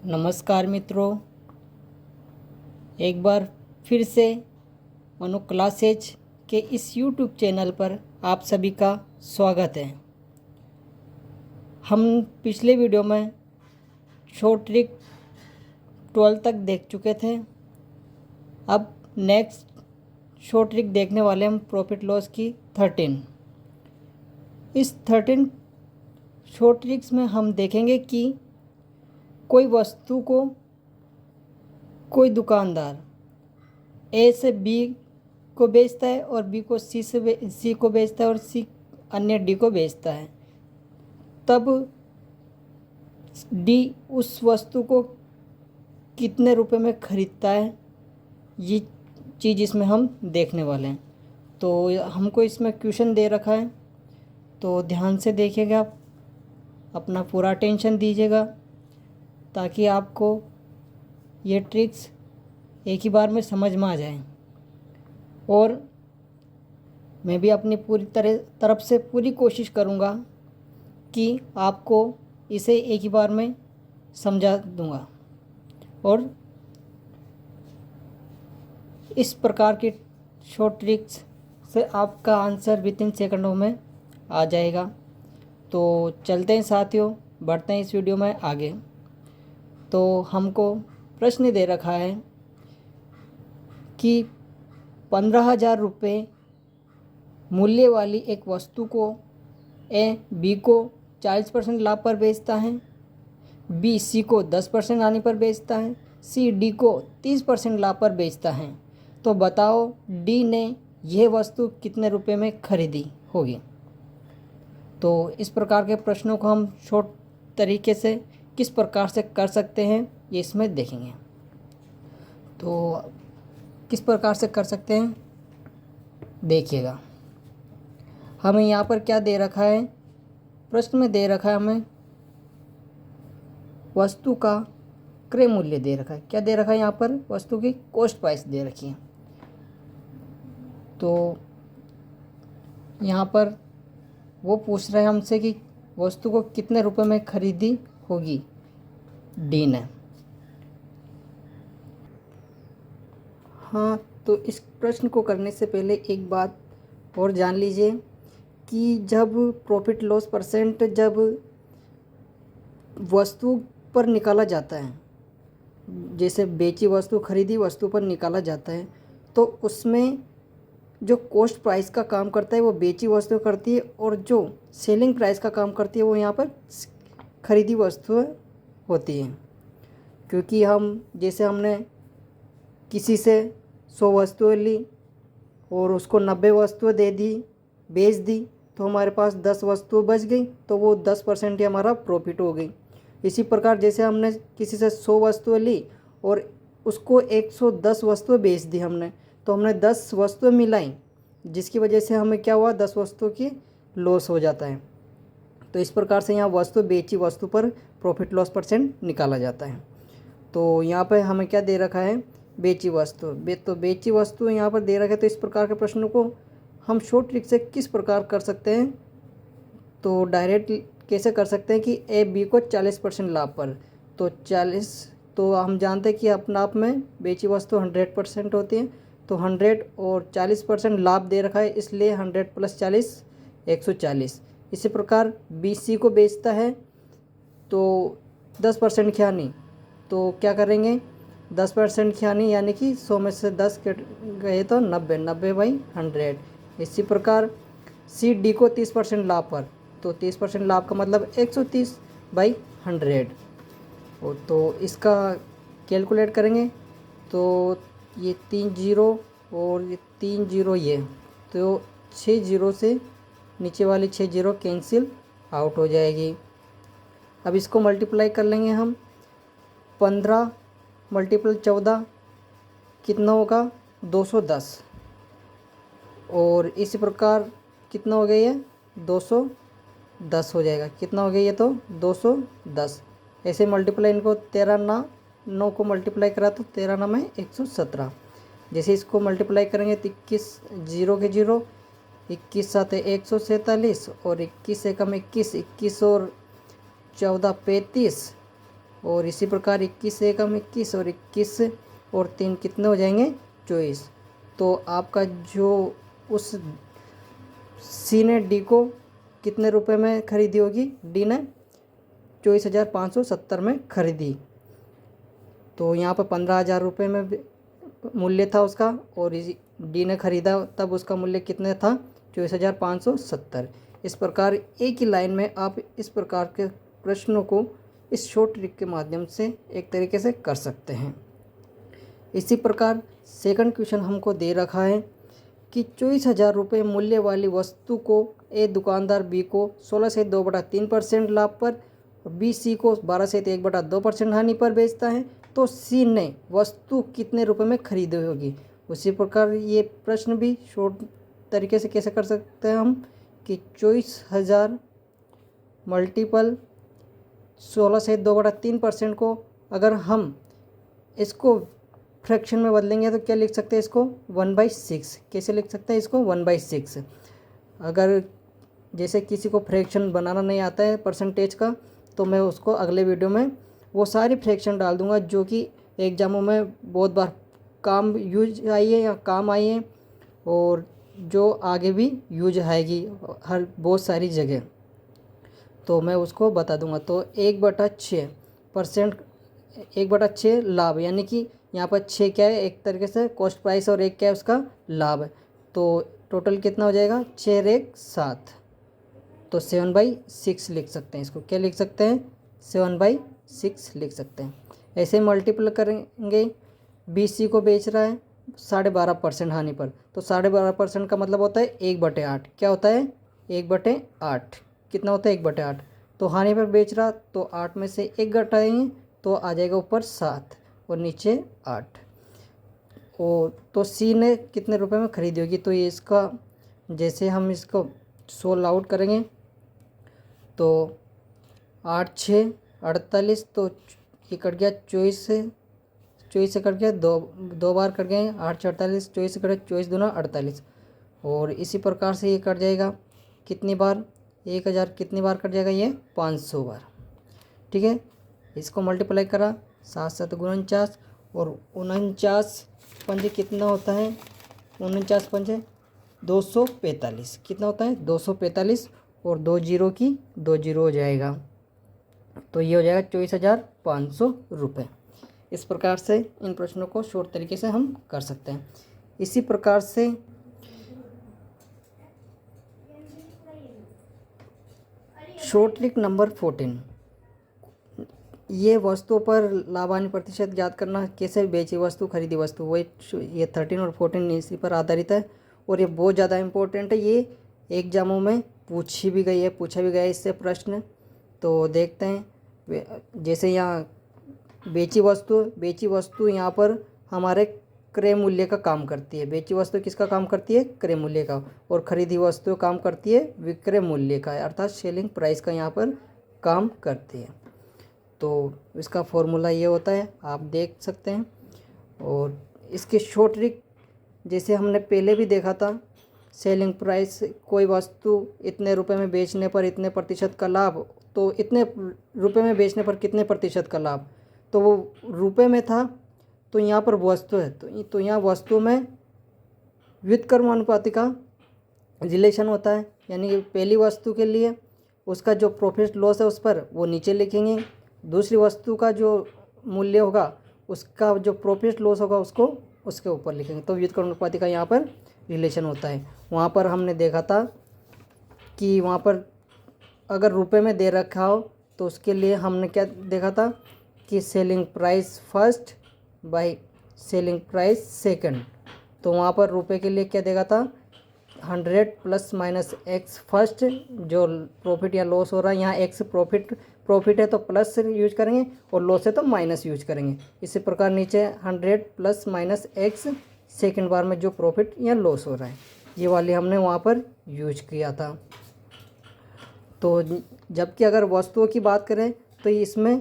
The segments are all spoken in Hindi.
नमस्कार मित्रों, एक बार फिर से मनु क्लासेज के इस YouTube चैनल पर आप सभी का स्वागत है। हम पिछले वीडियो में शॉर्ट ट्रिक 12 तक देख चुके थे। अब नेक्स्ट शॉर्ट ट्रिक देखने वाले हम प्रॉफिट लॉस की 13। इस 13 शॉर्ट ट्रिक्स में हम देखेंगे कि कोई वस्तु को कोई दुकानदार ए से बी को बेचता है और बी को सी को बेचता है और सी अन्य डी को बेचता है, तब डी उस वस्तु को कितने रुपए में ख़रीदता है, ये चीज़ इसमें हम देखने वाले हैं। तो हमको इसमें क्वेश्चन दे रखा है, तो ध्यान से देखिएगा, आप अपना पूरा अटेंशन दीजिएगा ताकि आपको ये ट्रिक्स एक ही बार में समझ में आ जाए। और मैं भी अपनी पूरी तरफ से पूरी कोशिश करूँगा कि आपको इसे एक ही बार में समझा दूँगा और इस प्रकार की शॉर्ट ट्रिक्स से आपका आंसर विद इन सेकंडों में आ जाएगा। तो चलते हैं साथियों, बढ़ते हैं इस वीडियो में आगे। तो हमको प्रश्न दे रखा है कि 15,000 रुपये मूल्य वाली एक वस्तु को ए बी को 40% लाभ पर बेचता है, बी सी को 10% हानि पर बेचता है, सी डी को 30% लाभ पर बेचता है। तो बताओ डी ने यह वस्तु कितने रुपए में खरीदी होगी। तो इस प्रकार के प्रश्नों को हम शॉर्ट तरीके से किस प्रकार से कर सकते हैं ये इसमें देखेंगे। तो किस प्रकार से कर सकते हैं देखिएगा। हमें यहाँ पर क्या दे रखा है, प्रश्न में दे रखा है हमें वस्तु का क्रय मूल्य दे रखा है। क्या दे रखा है यहाँ पर, वस्तु की कॉस्ट प्राइस दे रखी है। तो यहाँ पर वो पूछ रहे हैं हमसे कि वस्तु को कितने रुपए में खरीदी होगी डी ने। हाँ, तो इस प्रश्न को करने से पहले एक बात और जान लीजिए कि जब प्रॉफिट लॉस परसेंट जब वस्तु पर निकाला जाता है, जैसे बेची वस्तु खरीदी वस्तु पर निकाला जाता है, तो उसमें जो कॉस्ट प्राइस का काम करता है वो बेची वस्तु करती है और जो सेलिंग प्राइस का काम करती है वो यहाँ पर खरीदी वस्तुएं होती हैं। क्योंकि हम जैसे हमने किसी से 100 वस्तुएं ली और उसको 90 वस्तुएं दे दी, बेच दी, तो हमारे पास 10 वस्तुएं बच गई, तो वो 10% ही हमारा प्रॉफिट हो गई। इसी प्रकार जैसे हमने किसी से 100 वस्तुएं ली और उसको 110 वस्तुएं बेच दी हमने, तो हमने 10 वस्तुएं मिलाई, जिसकी वजह से हमें क्या हुआ, 10 वस्तुओं की लॉस हो जाता है। तो इस प्रकार से यहाँ वस्तु बेची वस्तु पर प्रॉफिट लॉस परसेंट निकाला जाता है। तो यहाँ पर हमें क्या दे रखा है, बेची वस्तु तो बेची वस्तु यहाँ पर दे रखा है। तो इस प्रकार के प्रश्नों को हम शॉर्ट ट्रिक से किस प्रकार कर सकते हैं, तो डायरेक्ट कैसे कर सकते हैं कि ए बी को 40% लाभ पर, तो 40, तो हम जानते हैं कि अपने आप में बेची वस्तु 100% होती है, तो 100 और 40% लाभ दे रखा है, इसलिए 100 + 40 140। इसी प्रकार बी सी को बेचता है तो 10% ख्यानी, तो क्या करेंगे, 10% ख्यानी यानी कि 100 में से 10 कट गए तो 90/100। इसी प्रकार सी डी को 30% लाभ पर, तो 30% लाभ का मतलब 130/100। तो इसका कैलकुलेट करेंगे तो ये 3 जीरो और ये 3 जीरो, ये तो 6 जीरो से नीचे वाली 6 जीरो कैंसिल आउट हो जाएगी। अब इसको मल्टीप्लाई कर लेंगे हम, 15 × 14 कितना होगा, 210। और इसी प्रकार कितना हो गया ये, 210 हो जाएगा। कितना हो गया ये, तो 210। ऐसे मल्टीप्लाई इनको 13 9 को मल्टीप्लाई करा तो 13 9 में 117। जैसे इसको मल्टीप्लाई करेंगे तो 21 जीरो के जीरो, 21 7 147 और 21 एकम 21, 21 और 14 35 और इसी प्रकार 21 से कम 21 और 21 और 3 कितने हो जाएंगे 24। तो आपका जो उस सी ने डी को कितने रुपए में खरीदी होगी, डी ने 24,570 में खरीदी। तो यहाँ पर 15,000 रुपये में मूल्य था उसका, और डी ने खरीदा तब उसका मूल्य कितने था 24,570। इस प्रकार एक ही लाइन में आप इस प्रकार के प्रश्नों को इस शॉर्ट ट्रिक के माध्यम से एक तरीके से कर सकते हैं। इसी प्रकार सेकंड क्वेश्चन हमको दे रखा है कि 24,000 रुपये मूल्य वाली वस्तु को ए दुकानदार बी को 16 से 2/3% लाभ पर, बी सी को 12 से 1/2% हानि पर बेचता है, तो सी ने वस्तु कितने रुपए में खरीदी होगी। उसी प्रकार ये प्रश्न भी शॉर्ट तरीके से कैसे कर सकते हैं हम कि 24,000 मल्टीपल 16 से 2/3% को अगर हम इसको फ्रैक्शन में बदलेंगे तो क्या लिख सकते हैं इसको 1/6। कैसे लिख सकते हैं इसको 1/6। अगर जैसे किसी को फ्रैक्शन बनाना नहीं आता है परसेंटेज का, तो मैं उसको अगले वीडियो में वो सारी फ्रैक्शन डाल दूंगा जो कि एग्जामों में बहुत बार काम यूज आई है या काम आई है, और जो आगे भी यूज आएगी हर बहुत सारी जगह, तो मैं उसको बता दूंगा। तो 1/6%, 1/6 लाभ, यानी कि यहाँ पर 6 क्या है एक तरीके से कॉस्ट प्राइस और 1 क्या है उसका लाभ है। तो टोटल कितना हो जाएगा 6 1 7, तो 7/6 लिख सकते हैं इसको। क्या लिख सकते हैं 7/6 लिख सकते हैं। ऐसे मल्टीपल करेंगे, बी सी को बेच रहा है 12.5% हानि पर, तो 12.5% का मतलब होता है 1/8। क्या होता है 1/8, कितना होता है 1/8। तो हानि पर बेच रहा, तो 8 में से 1 घटाएंगे तो आ जाएगा ऊपर 7 और नीचे 8। तो सी ने कितने रुपए में खरीदी होगी। तो ये इसका जैसे हम इसको सोल्व आउट करेंगे तो 8 6 48, तो ये कट गया 24 से कट गया, दो बार कट गए 8 6 48, 24 से कट गया 24 दूना 48। और इसी प्रकार से ये कट जाएगा कितनी बार 1000 कितनी बार कट जाएगा ये 500 बार। ठीक है, इसको मल्टीप्लाई करा 7 7 49, और 49 पंजे कितना होता है 49 पंजे 245, कितना होता है 245, और 2 जीरो की 2 जीरो हो जाएगा, तो ये हो जाएगा 24,500 रुपये। इस प्रकार से इन प्रश्नों को शॉर्ट तरीके से हम कर सकते हैं। इसी प्रकार से शॉर्ट ट्रिक नंबर 14, ये वस्तुओं पर लाभांश प्रतिशत ज्ञात करना, कैसे बेची वस्तु खरीदी वस्तु, वो ये 13 और 14 इसी पर आधारित है, और ये बहुत ज़्यादा इम्पोर्टेंट है। ये एग्जामों में पूछा भी गया है इससे प्रश्न। तो देखते हैं, जैसे यहाँ बेची वस्तु यहाँ पर हमारे क्रय मूल्य का काम करती है। बेची वस्तु किसका काम करती है क्रय मूल्य का, और खरीदी वस्तु काम करती है विक्रय मूल्य का, अर्थात सेलिंग प्राइस का यहाँ पर काम करती है। तो इसका फॉर्मूला ये होता है, आप देख सकते हैं। और इसके शॉर्ट ट्रिक जैसे हमने पहले भी देखा था, सेलिंग प्राइस, कोई वस्तु इतने रुपए में बेचने पर इतने प्रतिशत का लाभ, तो इतने रुपए में बेचने पर कितने प्रतिशत का लाभ, तो वो रुपए में था, तो यहाँ पर वस्तु है, तो यहाँ वस्तु में व्युत्क्रमानुपाती का रिलेशन होता है, यानी कि पहली वस्तु के लिए उसका जो प्रॉफिट लॉस है उस पर वो नीचे लिखेंगे, दूसरी वस्तु का जो मूल्य होगा उसका जो प्रॉफिट लॉस होगा उसको उसके ऊपर लिखेंगे। तो व्युत्क्रमानुपाती का यहाँ पर रिलेशन होता है। वहाँ पर हमने देखा था कि वहाँ पर अगर रुपए में दे रखा हो तो उसके लिए हमने क्या देखा था कि selling price first by selling price second. तो वहाँ पर रुपए के लिए क्या देखा था 100 ± x फर्स्ट, जो प्रॉफिट या लॉस हो रहा है, यहाँ x प्रॉफिट है तो प्लस यूज करेंगे और लॉस है तो माइनस यूज करेंगे। इसी प्रकार नीचे 100 ± x सेकंड बार में जो प्रॉफिट या लॉस हो रहा है, ये वाली हमने वहाँ पर यूज किया था। तो जबकि अगर वस्तुओं की बात करें तो इसमें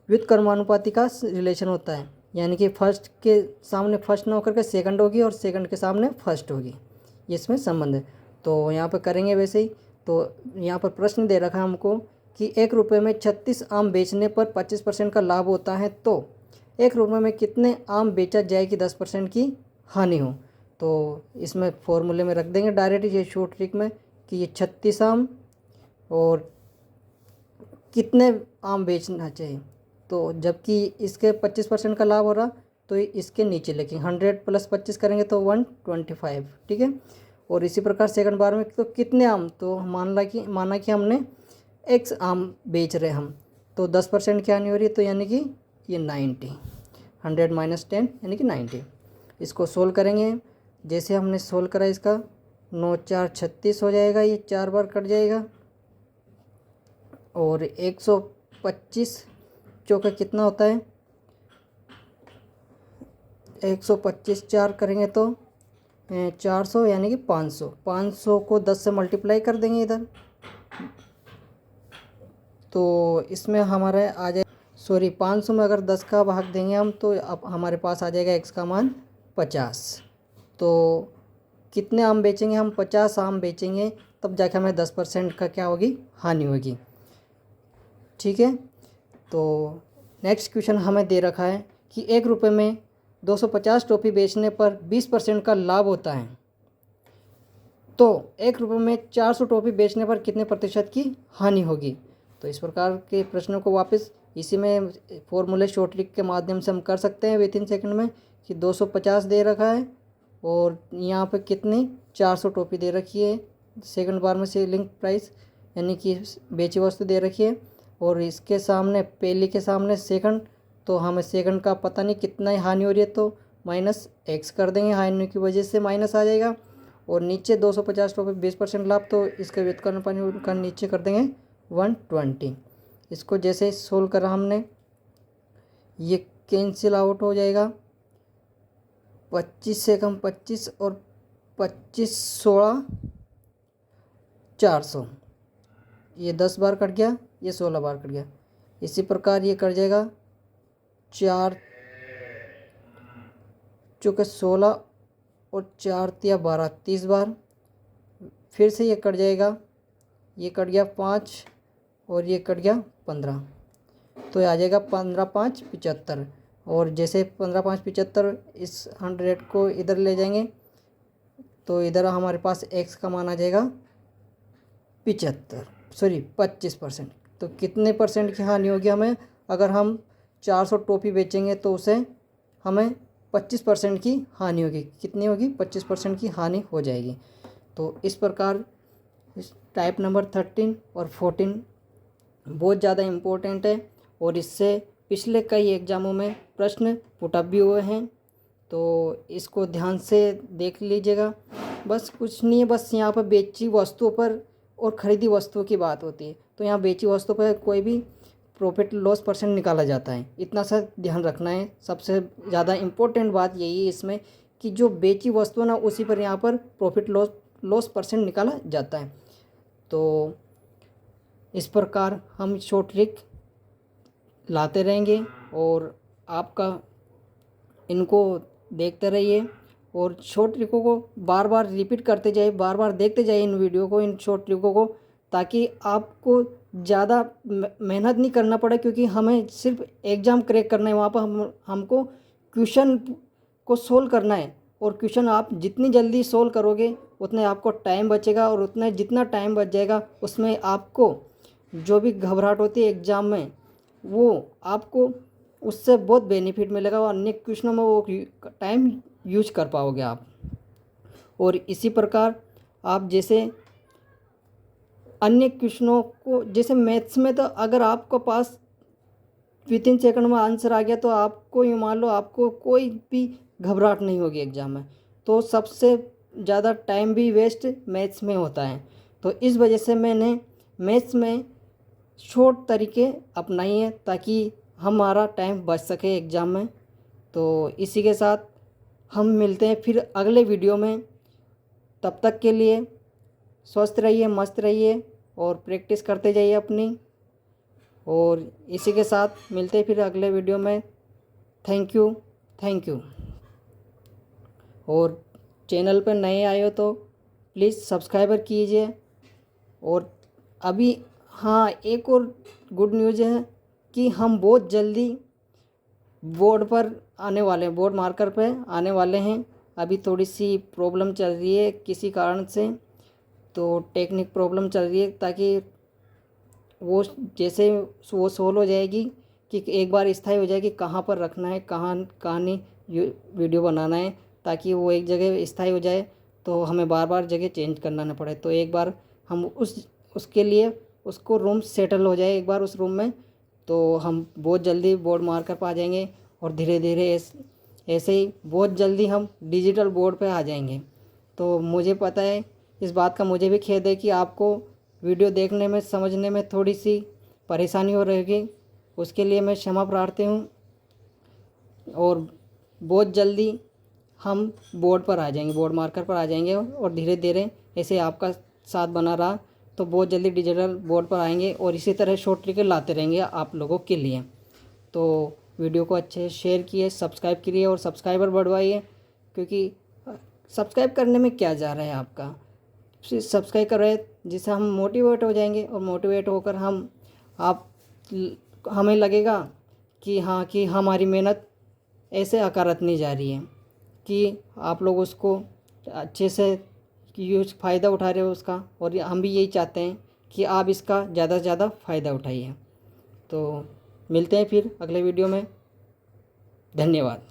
व्युत्क्रमानुपाती का रिलेशन होता है, यानी कि फर्स्ट के सामने फर्स्ट ना होकर के सेकंड होगी और सेकंड के सामने फर्स्ट होगी, ये इसमें संबंध है। तो यहाँ पर करेंगे वैसे ही। तो यहाँ पर प्रश्न दे रखा है हमको कि 1 रुपये में 36 आम बेचने पर 25% का लाभ होता है, तो 1 रुपये में कितने आम बेचा जाए कि 10% की हानि हो। तो इसमें फॉर्मूले में रख देंगे डायरेक्ट ये शॉर्ट ट्रिक में कि ये 36 आम और कितने आम बेचना चाहिए। तो जबकि इसके 25% का लाभ हो रहा तो इसके नीचे लिखेंगे 100 + 25 करेंगे तो 125, ठीक है। और इसी प्रकार सेकंड बार में तो कितने आम, तो माना कि हमने x आम बेच रहे हम, तो 10% की हानि हो रही है, तो यानी कि ये 90, 100 - 10 यानी कि 90। इसको सोल्व करेंगे, जैसे हमने सोल्व करा इसका 9 × 4 = 36 हो जाएगा, ये 4 बार कट जाएगा। और 125 चौका कितना होता है, 125 4 करेंगे तो 400 यानी कि 500। 500 को 10 से मल्टीप्लाई कर देंगे इधर, तो इसमें हमारे आ जाए 500 में अगर 10 का भाग देंगे हम तो अब हमारे पास आ जाएगा x का मान 50। तो कितने आम बेचेंगे हम, 50 आम बेचेंगे, तब जाके हमें 10% का क्या होगी, हानि होगी, ठीक है। तो नेक्स्ट क्वेश्चन हमें दे रखा है कि 1 रुपये में 250 टॉफ़ी बेचने पर 20% का लाभ होता है, तो 1 रुपये में 400 टॉफ़ी बेचने पर कितने प्रतिशत की हानि होगी। तो इस प्रकार के प्रश्नों को वापस इसी में फॉर्मूले शॉर्ट ट्रिक के माध्यम से हम कर सकते हैं विद इन सेकंड में कि 250 दे रखा है और यहाँ पे कितनी 400 टॉफ़ी दे रखी है, सेकंड बार में सेलिंग प्राइस यानी कि बेची वस्तु दे रखी है, और इसके सामने पहली के सामने सेकंड, तो हमें सेकंड का पता नहीं कितना हानि हो रही है, तो -x कर देंगे, हानि की वजह से माइनस आ जाएगा। और नीचे 250 टॉफ़ी 20% लाभ, तो इसका व्युत्क्रम पानी का नीचे कर देंगे 120। इसको जैसे सोल्व करा हमने, ये कैंसिल आउट हो जाएगा, 25 से कम 25 और 25 16 400, ये 10 बार कट गया, ये 16 बार कट गया। इसी प्रकार ये कट जाएगा 4 चौके 16 और 4 × 12 30 बार, फिर से ये कट जाएगा, ये कट गया 5 और ये कट गया 15, तो ये आ जाएगा 15 × 5 = 75। और जैसे 15 × 5 = 75, इस 100 को इधर ले जाएंगे तो इधर हमारे पास x का मान आ जाएगा 25%। तो कितने परसेंट की हानि होगी हमें, अगर हम 400 टॉफ़ी बेचेंगे तो उसे हमें 25% की हानि होगी। कितनी होगी, 25% की हानि हो जाएगी। तो इस प्रकार टाइप नंबर 13 और 14 बहुत ज़्यादा इम्पोर्टेंट है और इससे पिछले कई एग्ज़ामों में प्रश्न पुटअप भी हुए हैं, तो इसको ध्यान से देख लीजिएगा। बस कुछ नहीं है, बस यहाँ पर बेची वस्तुओं पर और ख़रीदी वस्तुओं की बात होती है, तो यहाँ बेची वस्तुओं पर कोई भी प्रॉफिट लॉस परसेंट निकाला जाता है, इतना सा ध्यान रखना है। सबसे ज़्यादा इम्पोर्टेंट बात यही है इसमें कि जो बेची वस्तु ना उसी पर यहाँ पर प्रॉफिट लॉस परसेंट निकाला जाता है। तो इस प्रकार हम शॉर्ट ट्रिक लाते रहेंगे और आपका इनको देखते रहिए और शॉर्ट ट्रिकों को बार बार रिपीट करते जाइए, बार बार देखते जाइए इन वीडियो को, इन शॉर्ट ट्रिकों को, ताकि आपको ज़्यादा मेहनत नहीं करना पड़े, क्योंकि हमें सिर्फ एग्ज़ाम क्रैक करना है, वहाँ पर हमको क्वेश्चन को सोल्व करना है। और क्वेश्चन आप जितनी जल्दी सोल्व करोगे उतने आपको टाइम बचेगा, और उतना जितना टाइम बच जाएगा उसमें आपको जो भी घबराहट होती है एग्ज़ाम में वो आपको उससे बहुत बेनिफिट मिलेगा और अन्य क्वेश्चनों में वो टाइम यूज कर पाओगे आप। और इसी प्रकार आप जैसे अन्य क्वेश्चनों को, जैसे मैथ्स में तो अगर आपको पास विद इन सेकंड में आंसर आ गया तो आपको ये मान लो आपको कोई भी घबराहट नहीं होगी एग्ज़ाम में। तो सबसे ज़्यादा टाइम भी वेस्ट मैथ्स में होता है, तो इस वजह से मैंने मैथ्स में शॉर्ट तरीके अपनाई हैं ताकि हमारा टाइम बच सके एग्ज़ाम में। तो इसी के साथ हम मिलते हैं फिर अगले वीडियो में। तब तक के लिए स्वस्थ रहिए, मस्त रहिए और प्रैक्टिस करते जाइए अपनी। और इसी के साथ मिलते हैं फिर अगले वीडियो में। Thank you. और चैनल पर नए आए हो तो प्लीज़ सब्सक्राइबर कीजिए। और अभी हाँ, एक और गुड न्यूज़ है कि हम बहुत जल्दी बोर्ड पर आने वाले हैं, बोर्ड मार्कर पे आने वाले हैं। अभी थोड़ी सी प्रॉब्लम चल रही है किसी कारण से, तो टेक्निक प्रॉब्लम चल रही है, ताकि वो जैसे वो सोल्व हो जाएगी कि एक बार स्थायी हो जाएगी कहाँ पर रखना है, कहाँ कहाँ नहीं वीडियो बनाना है, ताकि वो एक जगह स्थायी हो जाए तो हमें बार बार जगह चेंज करना ना पड़े। तो एक बार हम उसके लिए उसको रूम सेटल हो जाए एक बार उस रूम में, तो हम बहुत जल्दी बोर्ड मार्कर पर आ जाएंगे। और धीरे धीरे ऐसे ही बहुत जल्दी हम डिजिटल बोर्ड पे आ जाएंगे। तो मुझे पता है, इस बात का मुझे भी खेद है कि आपको वीडियो देखने में समझने में थोड़ी सी परेशानी हो रहेगी, उसके लिए मैं क्षमा प्रार्थी हूँ। और बहुत जल्दी हम बोर्ड पर आ जाएंगे, बोर्ड मार्कर पर आ जाएंगे, और धीरे धीरे ऐसे आपका साथ बना रहा तो बहुत जल्दी डिजिटल बोर्ड पर आएंगे, और इसी तरह शॉर्ट ट्रिक लाते रहेंगे आप लोगों के लिए। तो वीडियो को अच्छे से शेयर किए, सब्सक्राइब करिए और सब्सक्राइबर बढ़वाइए, क्योंकि सब्सक्राइब करने में क्या जा रहा है आपका, सब्सक्राइब कर रहे जिससे हम मोटिवेट हो जाएंगे, और मोटिवेट होकर हमें लगेगा कि हाँ, कि हमारी मेहनत ऐसे अकारत नहीं जा रही है, कि आप लोग उसको अच्छे से यूज फ़ायदा उठा रहे हो उसका। और हम भी यही चाहते हैं कि आप इसका ज़्यादा से ज़्यादा फ़ायदा उठाइए। तो मिलते हैं फिर अगले वीडियो में। धन्यवाद।